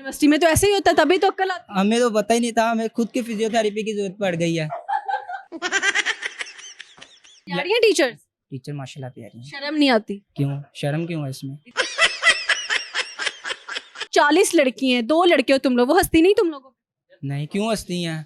University में तो ऐसे ही होता है, तभी तो अक्ल आती हमें तो पता ही नहीं था, हमें खुद की फिजियोथेरेपी की जरूरत पड़ गई है। है। यार ये टीचर्स टीचर माशाल्लाह प्यारी है। शर्म नहीं आती। क्यों शर्म क्यों है इसमें? 40 लड़की हैं, 2 लड़के हो तुम लोग, वो हंसती नहीं तुम लोगों को? नहीं, क्यों हंसती हैं?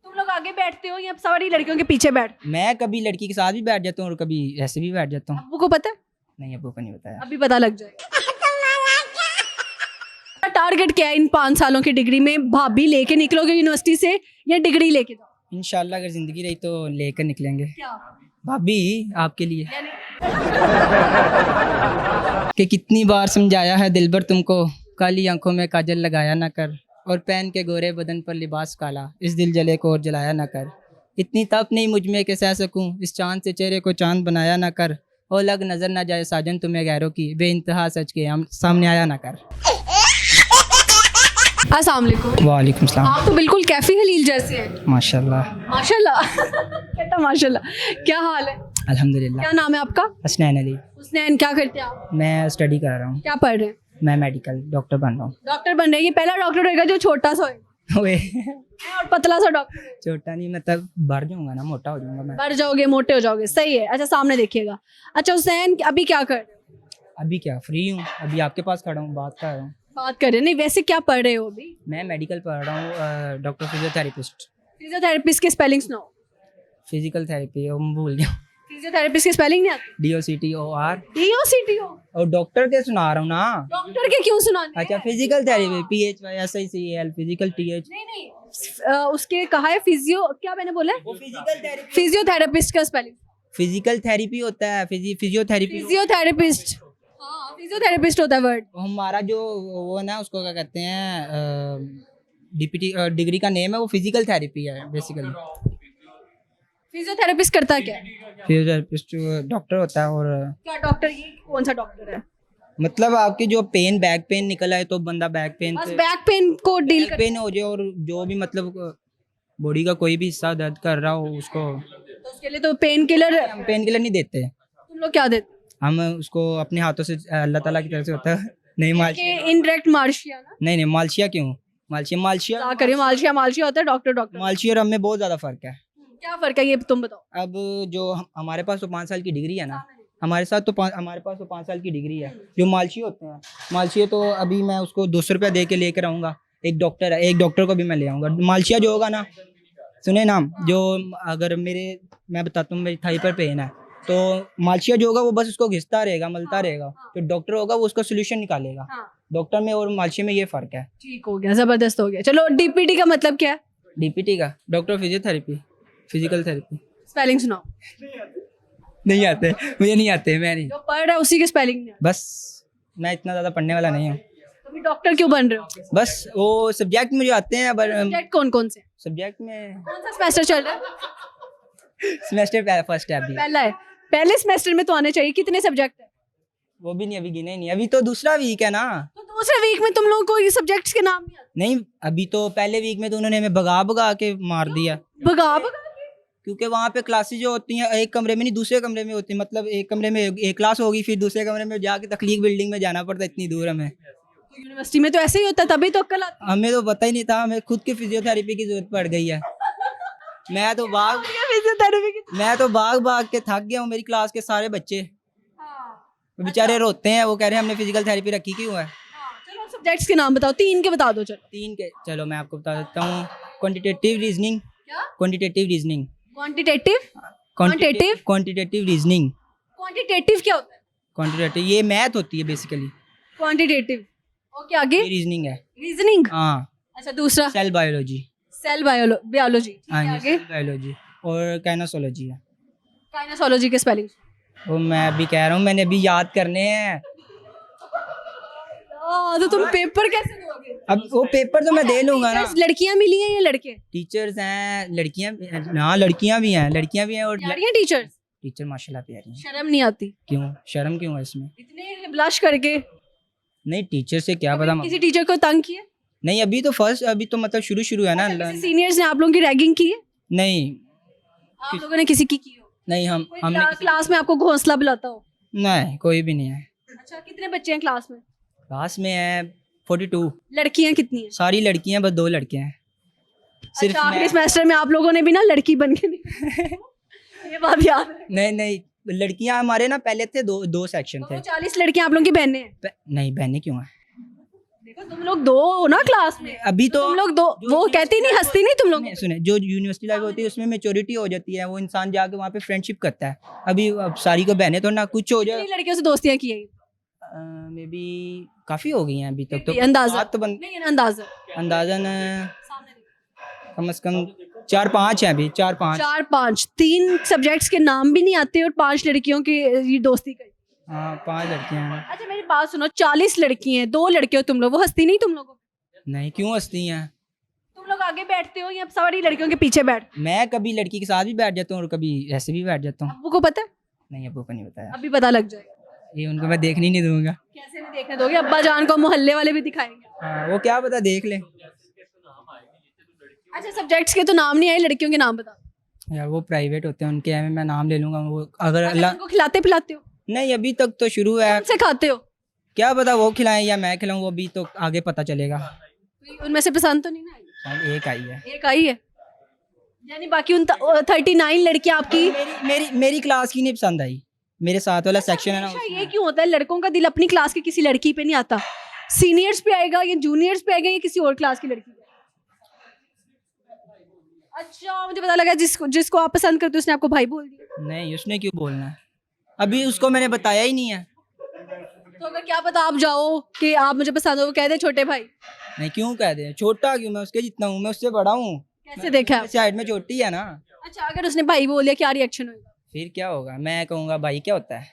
तुम लोग आगे बैठते हो या सारी लड़कियों के पीछे बैठ? मैं कभी लड़की के साथ भी बैठ जाता हूँ और कभी ऐसे भी बैठ जाता हूँ। अब्बू को पता है? नहीं, अब्बू को नहीं बताया। अभी पता लग जाएगा। टारगेट क्या है इन 5 सालों की डिग्री में? भाभी लेके निकलोगे यूनिवर्सिटी से या डिग्री लेके जाओ? इंशाल्लाह अगर जिंदगी रही तो लेकर निकलेंगे। क्या भाभी आपके लिए कि कितनी बार समझाया है दिलबर तुमको, काली आंखों में काजल लगाया ना कर, और पहन के गोरे बदन पर लिबास काला, इस दिल जले को और जलाया ना कर। इतनी तप नहीं मुझ में कि सह सकूं, इस चांद से चेहरे को चांद बनाया ना कर, और लग नजर ना जाए साजन तुम्हें गैरों की, बेइंतहा सच के सामने आया ना कर। अस्सलाम वालेकुम। वालेकुम सलाम। आप तो बिल्कुल कैफी हलील जैसे हैं। माशाल्लाह। माशाल्लाह। कहता माशाल्लाह। क्या हाल है? अल्हम्दुलिल्लाह। क्या नाम है आपका? हसनैन अली। हुसनैन, क्या करते हैं आप? मैं स्टडी कर रहा हूँ। क्या पढ़ रहे हैं? मैं मेडिकल डॉक्टर बन रहा हूँ। डॉक्टर बन रहे हैं। ये पहला डॉक्टर होगा जो छोटा सा होगा ओए, और पतला सा डॉक्टर। छोटा नहीं, मतलब बढ़ जाऊंगा ना, मोटा हो जाऊंगा मैं। बढ़ जाओगे, मोटे हो जाओगे, सही है। अच्छा सामने देखिएगा। अच्छा हुसैन, अभी क्या कर रहे हो? अभी क्या फ्री हूँ, अभी आपके पास खड़ा हूँ, बात कर रहा हूँ। बात कर रहे हैं? नहीं वैसे क्या पढ़ रहे हो अभी? मैं मेडिकल पढ़ रहा हूँ, डॉक्टर फिजियोथेरेपिस्ट। फिजियोथेरेपिस्ट की स्पेलिंग सुनाओ। फिजिकल थेरेपी हम भूल गया। फिजियोथेरेपिस्ट की स्पेलिंग नहीं आती? DOCTOR। DOCTO। और डॉक्टर के सुना रहा हूँ ना। डॉक्टर के क्यों सुनाने? अच्छा physical therapy PHYSICAL physical TH। नहीं नहीं उसके कहा है फिजियो, क्या मैंने बोला? वो फिजिकल थेरेपी। फिजियोथेरेपिस्ट का स्पेलिंग। फिजिकल थेरेपी होता है, फिजियोथेरेपी। फिजियोथेरेपिस्ट, हाँ फिजियोथेरेपिस्ट होता है वर्ड। हमारा जो वो ना उसको क्या कहते हैं, DPT डिग्री का नेम है, वो फिजिकल थेरेपी है बेसिकली। फिजियोथेरेपिस्ट करता क्या है? फिजियोथेरेपिस्ट डॉक्टर होता है। और क्या डॉक्टर, ये कौन सा डॉक्टर है? मतलब आपकी जो पेन, बैक पेन निकल आए तो बंदा बैक पेन बस बैक पेन को डील कर। पेन हो जाए, और जो भी मतलब बॉडी का कोई भी हिस्सा दर्द कर रहा हो उसको, तो उसके लिए तो पेन किलर। हम पेन किलर नहीं देते। तुम लोग क्या देते? हम उसको अपने हाथों से, अल्लाह ताला की तरफ से होता है। नहीं मालशिया। इनडायरेक्ट मार्शिया ना? नहीं मालशिया क्यों? मालशिया क्या करिए, मालशिया मालशिया होता है, डॉक्टर डॉक्टर। मालशिया और हमें बहुत ज्यादा फर्क है। क्या फर्क है ये तुम बताओ। अब जो हमारे पास तो 5 साल की डिग्री है ना, हमारे पास तो 5 साल की डिग्री है। जो मालशिया होते हैं, मालशिया तो अभी मैं उसको 200 रुपया दे के लेकर आऊँगा। एक डॉक्टर है, एक डॉक्टर को भी मैं ले आऊँगा। मालशिया जो होगा ना, सुने नाम, जो अगर मैं बताता हूँ, मेरी थाई पर पेन है तो मालशिया जो होगा वो बस उसको घिसता रहेगा, मलता रहेगा। जो डॉक्टर होगा वो उसका सोल्यूशन निकालेगा। डॉक्टर में और मालशिया में ये फर्क है। ठीक हो गया, जबरदस्त हो गया। चलो DPT का मतलब क्या है? DPT का doctor physiotherapy, physical therapy. Spelling सुनाओ। नहीं आते मुझे, नहीं आते, मैं नहीं। जो पढ़ रहा है उसी की स्पेलिंग नहीं आती। बस मैं इतना ज़्यादा पढ़ने वाला नहीं हूँ। अभी डॉक्टर क्यों बन रहे हो? बस वो सब्जेक्ट मुझे आते हैं। सब्जेक्ट कौन कौन से? सब्जेक्ट में कौन सा सेमेस्टर चल रहा है? सेमेस्टर फर्स्ट है अभी। पहला है। पहले सेमेस्टर में तो आने चाहिए। कितने सब्जेक्ट है? वो भी नहीं, अभी गिने नहीं, अभी तो दूसरा वीक है ना। तो दूसरे वीक में तुम लोगों को ये सब्जेक्ट्स के नाम नहीं आते? नहीं, अभी तो पहले वीक में तो उन्होंने हमें भगा भगा के मार दिया। भगा भगा के? क्योंकि वहाँ पे क्लासेस जो होती हैं एक कमरे में नहीं, दूसरे कमरे में होती है। मतलब एक कमरे में एक क्लास होगी, फिर दूसरे कमरे में जाके तकलीफ बिल्डिंग में जाना पड़ता है, इतनी दूर हमें। यूनिवर्सिटी में तो ऐसे ही होता है, तभी तो अक्ल आती हमें तो पता ही नहीं था, हमें खुद की फिजियोथेरेपी की जरूरत पड़ गई है। मैं तो भाग है। फिजियोथेरेपी की। मैं तो भाग के थक गया हूँ। मेरी क्लास के सारे बच्चे हाँ। बेचारे रोते हैं, वो कह रहे हैं हमने फिजिकल थेरेपी रखी क्यों है। चलो सब्जेक्ट्स के नाम बताओ, 3 के बता दो। चलो 3 के, चलो मैं आपको बता देता हूँ। Quantitative reasoning. क्या? Quantitative reasoning. Quantitative. Quantitative. Quantitative reasoning. Quantitative क्या होता है? क्वांटिटेटिव ये मैथ होती है बेसिकली। क्वांटिटेटिव। ओके आगे? ये रीजनिंग है। रीजनिंग। हाँ। अच्छा दूसरा? Cell biology. Cell biology. हाँ जी, आगे? सेल बायोलॉजी और काइनेसोलॉजी है। काइनेसोलॉजी के स्पेलिंग? वो मैं अभी कह रहा हूँ, मैंने अभी याद करने हैं। तो तुम पेपर कैसे दोगे? अब वो पेपर तो मैं दे लूंगा ना। लड़कियां मिली हैं या लड़के? टीचर्स हैं, लड़कियां, हाँ लड़कियां भी हैं और यार ये टीचर्स टीचर माशाल्लाह प्यारी हैं। शर्म नहीं आती? क्यों शर्म क्यों है इसमें? इतने ब्लश करके। नहीं, टीचर से क्या पता। किसी टीचर को तंग किया? नहीं, अभी तो मतलब शुरू है ना। किसी सीनियर्स ने आप लोगों की रैगिंग की है? नहीं आप लोगों ने किसी की हो? नहीं, हमने क्लास में आपको घोंसला बुलाता हो? नहीं, कोई भी नहीं है। अच्छा कितने बच्चे हैं क्लास में? क्लास में है 42। लड़कियां कितनी हैं? सारी लड़कियां, बस 2 लड़के हैं सिर्फ। अच्छा, आखिरी मैं सेमेस्टर में आप लोगों ने भी ना लड़की बन के निकला। ये बात याद है। नहीं नहीं, लड़कियां हमारे ना पहले थे दो सेक्शन तो थे। वो 40 लड़कियां आप लोगों की बहनें हैं। नहीं, बहनें क्यों हैं? देखो तुम लोग 2 हो ना क्लास में, अभी तो तुम लोग 2, जो वो कहती नहीं, हंसती नहीं तुम लोग। सुने, जो यूनिवर्सिटी लाइफ होती है उसमें मेच्योरिटी हो जाती है, वो इंसान जाके वहाँ पे फ्रेंडशिप करता है। अभी अब सारी को बहनें तो ना, कुछ हो जाए। कितनी लड़कियों से दोस्तियां की है? मे बी काफी हो गई हैं अभी तक तो। अंदाजा बात तो नहीं है, अंदाजा अंदाजन कम से कम 4-5 हैं अभी, 4-5। 4-5, 3 सब्जेक्ट्स के नाम भी नहीं आते और 5 लड़कियों की ये दोस्ती करी। हाँ, 5 लड़कियां हैं। अच्छा मेरी बात सुनो, 40 लड़की हैं, 2 लड़के हो तुम लोग, वो हंसती नहीं तुम लोगों को? नहीं, क्यों हंसती हैं? तुम लोग आगे बैठते हो या सारी लड़कियों के पीछे बैठ? मैं कभी लड़की के साथ भी बैठ जाता हूँ और कभी ऐसे भी बैठ जाता हूँ। अब्बू को पता है? नहीं, अब्बू को नहीं बताया। अभी पता लग जाएगा। ये उनको मैं देखने ही नहीं दूंगा। कैसे नहीं देखने दोगे? अब्बा जान को मोहल्ले वाले भी दिखाएंगे। हाँ, वो क्या पता देख ले। अच्छा सब्जेक्ट्स के तो नाम नहीं आए, लड़कियों के नाम बता। यार वो प्राइवेट होते हैं, उनके मैं नाम ले लूंगा। वो अगर अच्छा, अल्लाह उनको खिलाते पिलाते हो? नहीं, अभी तक तो शुरू है। उनसे खाते हो? क्या पता वो खिलाएं या मैं खिलाऊं, वो अभी तो आगे पता चलेगा। उनमें से पसंद तो नहीं ना आई? शायद एक आई है। एक आई है, यानी बाकी उन 39 लड़कियां आपकी। मेरी क्लास की नहीं पसंद आई। मेरे साथ वाला सेक्शन है ना, अच्छा ये क्यों होता है, लड़कों का दिल अपनी क्लास की किसी लड़की पे नहीं आता? सीनियर्स पे आएगा या जूनियर्स पे आएगा या किसी और क्लास की लड़की पे? अच्छा मुझे पता लगा जिसको आप पसंद करते हो उसने आपको भाई बोल दिया। नहीं, उसने क्यों बोलना है? अभी उसको मैंने बताया ही नहीं है। तो अगर क्या पता आप जाओ कि आप मुझे पसंद हो, वो कह दे छोटे भाई। नहीं, क्यों कह दे? छोटा क्यों? मैं उसके जितना हूँ, मैं उससे बड़ा हूँ। कैसे देखा आप? साइड में छोटी है ना। अच्छा अगर उसने भाई बोल दिया क्या रिएक्शन होगा? फिर क्या होगा? मैं कहूँगा भाई क्या होता है।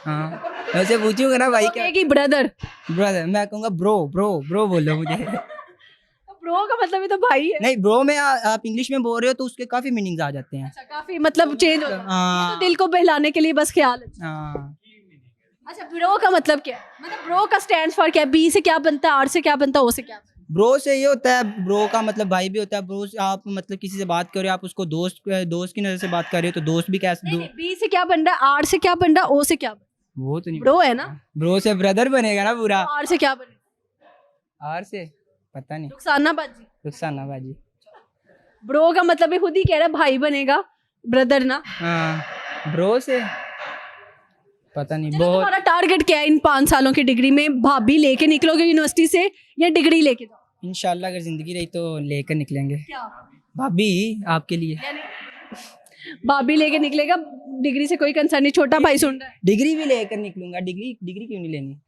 हाँ, मैं उससे पूछूंगा ना भाई क्या। कि ब्रदर। ब्रदर, मैं कहूँगा ब्रो ब्रो ब्रो बोलो मुझे। ब्रो का मतलब ही तो भाई है। नहीं, ब्रो में आप इंग्लिश में बोल रहे हो तो उसके काफी मीनिंग्स आ जाते हैं। अच्छा काफी मतलब चेंज होता है। हाँ। ये तो दिल को बहलाने के लिए बस ख्याल है। हाँ। अच्छा ब्रो का मतलब क्या है? मतलब ब्रो का स्टैंड फॉर क्या है? बी से क्या बनता है, आर से क्या बनता है, ओ से क्या बनता है? ब्रो से ये होता है, ब्रो का मतलब भाई भी होता है। ब्रो से आप मतलब किसी से बात कर रहे हो, आप उसको दोस्त की नजर से बात कर रहे हो तो दोस्त भी कैसे बी से क्या बन रहा है, आर से क्या बन रहा है, ओ से क्या बन रहा वो तो नहीं। है? ब्रो है ना। ब्रो से ब्रदर बनेगा ना पूरा। आर से क्या बने? आर से पता नहीं। रुखसाना बाजी। रुखसाना बाजी। ब्रो का मतलब ये खुद ही कह रहा है भाई बनेगा, ब्रदर ना। हाँ, ब्रो से पता नहीं। चलो, बहुत तुम्हारा टारगेट क्या है इन 5 सालों की डिग्री में? भाभी लेके निकलोगे यूनिवर्सिटी से या डिग्री लेके जाओ? इंशाल्लाह अगर जिंदगी रही तो लेकर निकलेंगे। क्या भाभी आपके लिए। भाभी लेके निकलेगा, डिग्री से कोई कंसर्न नहीं। छोटा भाई सुन रहा है। डिग्री भी लेकर निकलूंगा। डिग्री क्यों नहीं लेनी?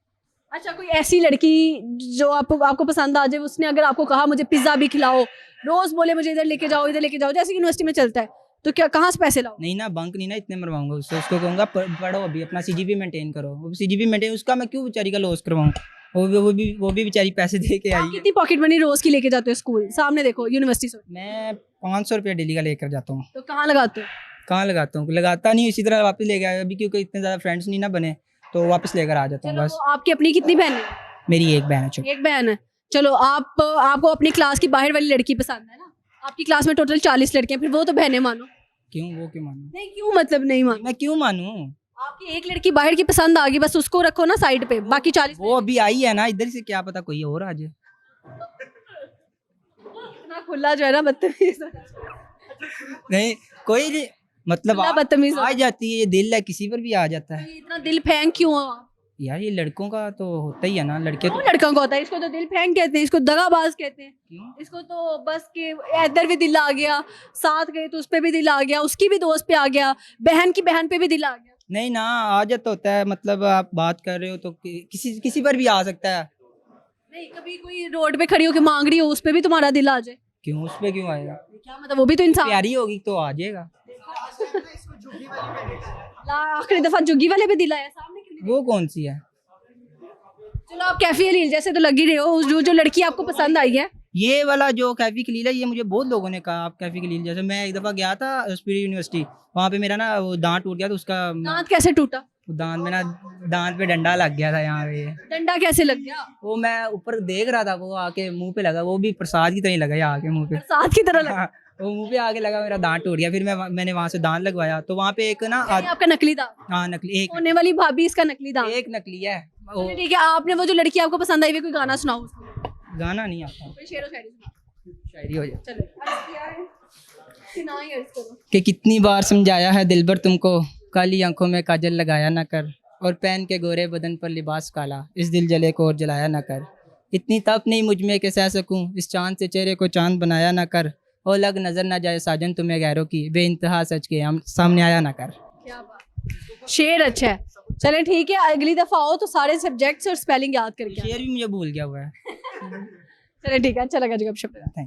अच्छा कोई ऐसी लड़की जो आपको पसंद आ जाए, उसने अगर आपको कहा मुझे पिज्जा भी खिलाओ, रोज बोले मुझे इधर लेके जाओ इधर लेके जाओ, जैसे यूनिवर्सिटी में चलता है, तो क्या कहाँ से पैसे लाओ? नहीं ना, बंक नहीं ना इतने मरवाऊंगा उससे। उसको कहूंगा पढ़ो, अभी अपना सीजीपी मेंटेन करो। वो सीजीपी मेंटेन, उसका मैं क्यों बेचारी का लॉस करवाऊं? वो भी बेचारी पैसे दे के आप आई है। कितनी पॉकेट मनी रोज की लेके जाते हो स्कूल? सामने देखो यूनिवर्सिटी से। मैं 500 रुपया डेली का लेकर जाता हूँ। तो कहाँ लगाते हो? कहाँ लगाता हूँ? लगाता नहीं, इसी तरह वापस लेके आया। अभी क्योंकि इतने ज़्यादा फ्रेंड्स नहीं ना बने तो वापस लेकर आ जाता हूँ चलो, बस। वो आपकी अपनी कितनी बहन है? मेरी एक बहन है छोटी। एक बहन है। चलो आपको अपनी क्लास की बाहर वाली लड़की पसंद है ना? आपकी क्लास में टोटल 40 लड़कियां, फिर वो तो बहनें मानो। क्यों? वो क्यों मानूं? नहीं क्यों मतलब नहीं मानो? मैं क्यों मानूं? आपकी एक लड़की बाहर की पसंद आ गई, बस उसको रखो ना साइड पे, बाकी 40। वो अभी आई है ना इधर से, क्या पता कोई और आ जाए। इतना खुला जो है ना बदतमीज। नहीं, कोई नहीं, मतलब खुला बदतमीज आ जाती है। ये दिल है, किसी पर भी आ जाता है। इतना दिल फेंक क्यों हो आप? यार ये लड़कों का तो होता ही है ना। लड़के क्यों तो लड़कों को होता है? इसको तो दिल फेंक कहते हैं, इसको दगाबाज कहते हैं। क्यों? इसको तो बस के इधर भी दिल आ गया, साथ गए तो उस पे भी दिल आ गया, उसकी भी दोस्त पे आ गया, बहन की बहन पे भी दिल आ गया। नहीं ना, आ जाता होता है। मतलब आप बात कर रहे हो तो किसी पर भी आ सकता है। नहीं कभी कोई रोड पे खड़ी होकर मांग रही हो, उस पे भी तुम्हारा दिल आ जाए? क्यों? उस पे क्यों आएगा? क्या मतलब, वो भी तो इंसान। प्यारी होगी तो आ जाएगा। आखिरी दफा जुग्गी वाले पे दिल आया, सामने क्यों नहीं? वो कौन सी है? चलो आप कैफी लील जैसे तो लगी रहे हो, जो लड़की आपको पसंद आई है। ये वाला जो कैफी खलील है, ये मुझे बहुत लोगों ने कहा आप कैफी खलील जैसे। मैं एक दफ़ा गया था स्पिरिट यूनिवर्सिटी, वहाँ पे मेरा ना वो दांत टूट गया था। उसका दांत कैसे टूटा? दांत में ना, दांत पे डंडा लग गया था यहाँ पे। डंडा कैसे लग गया? वो मैं ऊपर देख रहा था, वो आके मुंह पे लगा। वो भी प्रसाद की तरह लगा यहाँ आके मुंह पे। साथ की तरह लगा। हाँ, वो मुंह पे आके लगा, मेरा दांत टूट गया। फिर मैंने वहाँ से दांत लगवाया तो वहाँ पे एक ना यानी आपका नकली दांत। हाँ, नकली। होने वाली भाभी इसका नकली दांत। एक नकली है। चलिए ठीक है, आपने वो जो लड़की आपको पसंद आई हुई कोई गाना सुनाओ उसको। गाना नहीं आता, कोई शेर व शायरी सुनाओ। शायरी हो जाए। चलो अर्ज किया है, सुनाइए अर्ज करो। कि कितनी बार समझाया है दिलबर तुमको, काली आंखों में काजल लगाया ना कर, और पहन के गोरे बदन पर लिबास काला, इस दिल जले को और जलाया ना कर। इतनी तप नहीं मुझ में कि सह सकूं, इस चांद से चेहरे को चांद बनाया ना कर, और लग नजर ना जाए साजन तुम्हें गैरों की, बेइंतहा सच के सामने आया ना कर। क्या बात, शेर अच्छा है। चलें ठीक है, अगली दफा आओ तो सारे सब्जेक्ट्स और स्पेलिंग याद करके आना। शेर भी मुझे भूल गया हुआ है। चलें ठीक है, अच्छा लगा जी, गपशप। थैंक